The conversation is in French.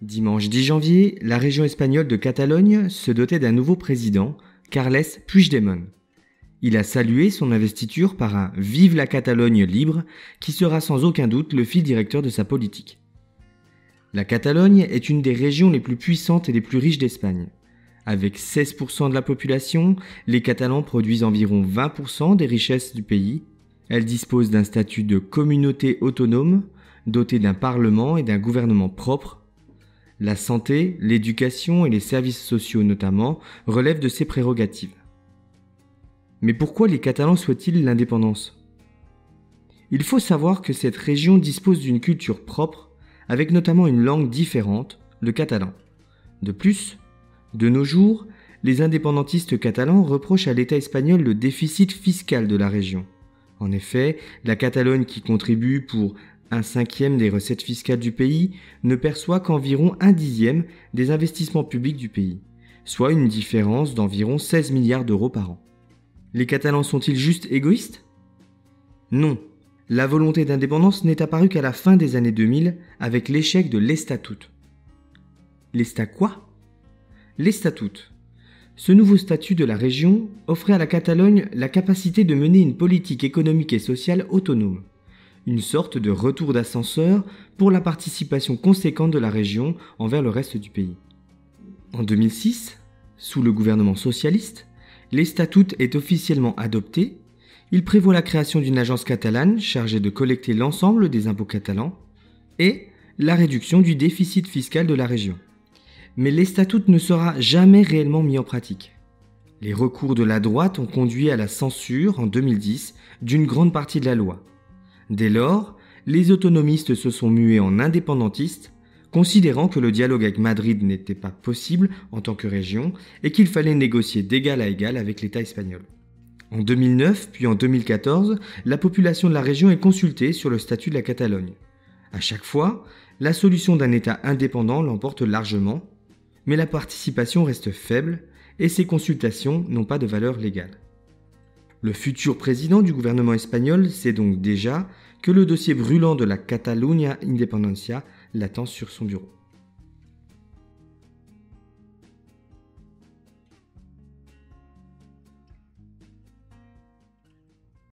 Dimanche 10 janvier, la région espagnole de Catalogne se dotait d'un nouveau président, Carles Puigdemont. Il a salué son investiture par un « Vive la Catalogne libre » qui sera sans aucun doute le fil directeur de sa politique. La Catalogne est une des régions les plus puissantes et les plus riches d'Espagne. Avec 16% de la population, les Catalans produisent environ 20% des richesses du pays. Elle dispose d'un statut de communauté autonome, dotée d'un parlement et d'un gouvernement propre. La santé, l'éducation et les services sociaux notamment relèvent de ses prérogatives. Mais pourquoi les Catalans souhaitent-ils l'indépendance ? Il faut savoir que cette région dispose d'une culture propre, avec notamment une langue différente, le catalan. De plus, de nos jours, les indépendantistes catalans reprochent à l'État espagnol le déficit fiscal de la région. En effet, la Catalogne, qui contribue pour 1/5 des recettes fiscales du pays, ne perçoit qu'environ 1/10 des investissements publics du pays, soit une différence d'environ 16 milliards d'euros par an. Les Catalans sont-ils juste égoïstes ? Non. La volonté d'indépendance n'est apparue qu'à la fin des années 2000 avec l'échec de l'Estatut. L'Estat quoi ? L'Estatut. Ce nouveau statut de la région offrait à la Catalogne la capacité de mener une politique économique et sociale autonome. Une sorte de retour d'ascenseur pour la participation conséquente de la région envers le reste du pays. En 2006, sous le gouvernement socialiste, l'Estatut est officiellement adopté. Il prévoit la création d'une agence catalane chargée de collecter l'ensemble des impôts catalans et la réduction du déficit fiscal de la région. Mais l'Estatut ne sera jamais réellement mis en pratique. Les recours de la droite ont conduit à la censure en 2010 d'une grande partie de la loi. Dès lors, les autonomistes se sont mués en indépendantistes, considérant que le dialogue avec Madrid n'était pas possible en tant que région et qu'il fallait négocier d'égal à égal avec l'État espagnol. En 2009 puis en 2014, la population de la région est consultée sur le statut de la Catalogne. À chaque fois, la solution d'un État indépendant l'emporte largement, mais la participation reste faible et ces consultations n'ont pas de valeur légale. Le futur président du gouvernement espagnol sait donc déjà que le dossier brûlant de la Catalunya Independencia l'attend sur son bureau.